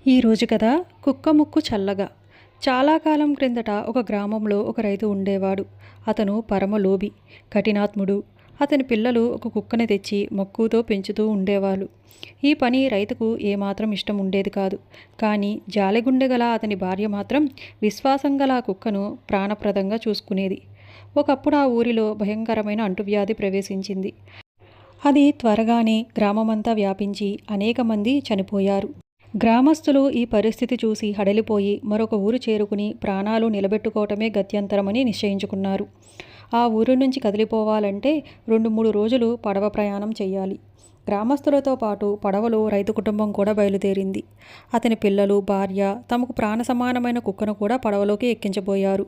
ఈరోజు కథ కుక్క ముక్కు చల్లగా. చాలా కాలం క్రిందట ఒక గ్రామంలో ఒక రైతు ఉండేవాడు. అతను పరమ లోభి, కఠినాత్ముడు. అతని పిల్లలు ఒక కుక్కని తెచ్చి మక్కువతో పెంచుతూ ఉండేవాళ్ళు. ఈ పని రైతుకు ఏమాత్రం ఇష్టం ఉండేది కాదు. కానీ జాలిగుండె గల అతని భార్య మాత్రం విశ్వాసం గల ఆ కుక్కను ప్రాణప్రదంగా చూసుకునేది. ఒకప్పుడు ఆ ఊరిలో భయంకరమైన అంటువ్యాధి ప్రవేశించింది. అది త్వరగానే గ్రామమంతా వ్యాపించి అనేక మంది చనిపోయారు. గ్రామస్తులు ఈ పరిస్థితి చూసి హడలిపోయి మరొక ఊరు చేరుకుని ప్రాణాలు నిలబెట్టుకోవటమే గత్యంతరమని నిశ్చయించుకున్నారు. ఆ ఊరు నుంచి కదిలిపోవాలంటే 2-3 రోజులు పడవ ప్రయాణం చేయాలి. గ్రామస్తులతో పాటు పడవలో రైతు కుటుంబం కూడా బయలుదేరింది. అతని పిల్లలు, భార్య, తమకు ప్రాణ సమానమైన కుక్కను కూడా పడవలోకి ఎక్కించబోయారు.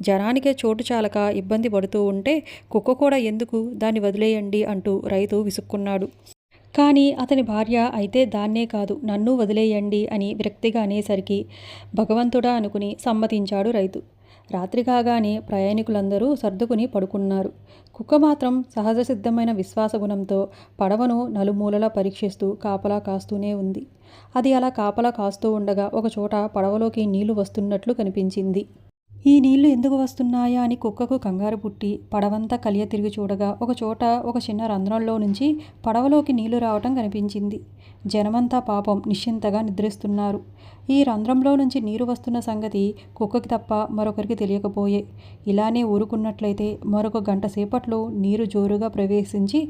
జనానికే చోటు చాలక ఇబ్బంది పడుతూ ఉంటే కుక్క కూడా ఎందుకు, దాన్ని వదిలేయండి అంటూ రైతు విసుక్కున్నాడు. కానీ అతని భార్య అయితే దాన్నే కాదు, నన్ను వదిలేయండి అని విరక్తిగా అనేసరికి భగవంతుడా అనుకుని సమ్మతించాడు రైతు. రాత్రి కాగానే ప్రయాణికులందరూ సర్దుకుని పడుకున్నారు. కుక్క మాత్రం సహజ సిద్ధమైన విశ్వాసగుణంతో పడవను నలుమూలలా పరీక్షిస్తూ కాపలా కాస్తూనే ఉంది. అది అలా కాపలా కాస్తూ ఉండగా ఒకచోట పడవలోకి నీళ్లు వస్తున్నట్లు కనిపించింది. ఈ నీళ్లు ఎందుకు వస్తున్నాయా అని కుక్కకు కంగారు పుట్టి పడవంతా కలియ తిరిగి చూడగా ఒకచోట ఒక చిన్న రంధ్రంలో నుంచి పడవలోకి నీళ్లు రావటం కనిపించింది. జనమంతా పాపం నిశ్చింతగా నిద్రిస్తున్నారు. ఈ రంధ్రంలో నుంచి నీరు వస్తున్న సంగతి కుక్కకి తప్ప మరొకరికి తెలియకపోయే. ఇలానే ఊరుకున్నట్లయితే మరొక గంట సేపట్లో నీరు జోరుగా ప్రవేశించి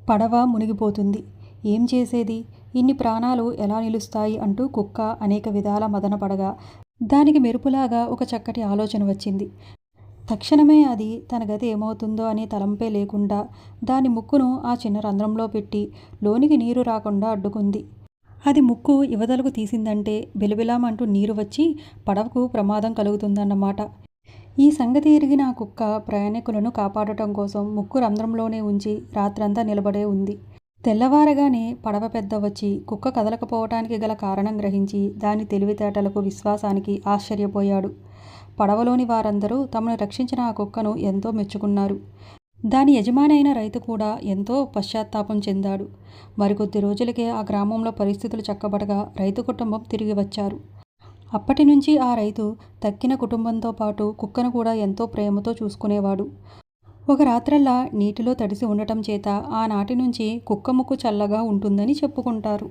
పడవ మునిగిపోతుంది. ఏం చేసేది? ఇన్ని ప్రాణాలు ఎలా నిలుస్తాయి అంటూ కుక్క అనేక విధాల మదనపడగా దానికి మెరుపులాగా ఒక చక్కటి ఆలోచన వచ్చింది. తక్షణమే అది తన గతి ఏమవుతుందో అనే తలంపే లేకుండా దాని ముక్కును ఆ చిన్న రంధ్రంలో పెట్టి లోనికి నీరు రాకుండా అడ్డుకుంది. అది ముక్కు యువతలకు తీసిందంటే బిలబిలామంటూ నీరు వచ్చి పడవకు ప్రమాదం కలుగుతుందన్నమాట. ఈ సంగతి ఎరిగిన ఆ కుక్క ప్రయాణికులను కాపాడటం కోసం ముక్కు రంధ్రంలోనే ఉంచి రాత్రంతా నిలబడే ఉంది. తెల్లవారగానే పడవ పెద్ద వచ్చి కుక్క కదలకపోవటానికి గల కారణం గ్రహించి దాని తెలివితేటలకు, విశ్వాసానికి ఆశ్చర్యపోయాడు. పడవలోని వారందరూ తమను రక్షించిన ఆ కుక్కను ఎంతో మెచ్చుకున్నారు. దాని యజమాని అయిన రైతు కూడా ఎంతో పశ్చాత్తాపం చెందాడు. మరికొద్ది రోజులకే ఆ గ్రామంలో పరిస్థితులు చక్కబడగా రైతు కుటుంబం తిరిగి వచ్చారు. అప్పటి నుంచి ఆ రైతు తక్కిన కుటుంబంతో పాటు కుక్కను కూడా ఎంతో ప్రేమతో చూసుకునేవాడు. ఒక రాత్రల్లా నీటిలో తడిసి ఉండటం చేత ఆనాటి నుంచి కుక్క ముక్కు చల్లగా ఉంటుందని చెప్పుకుంటారు.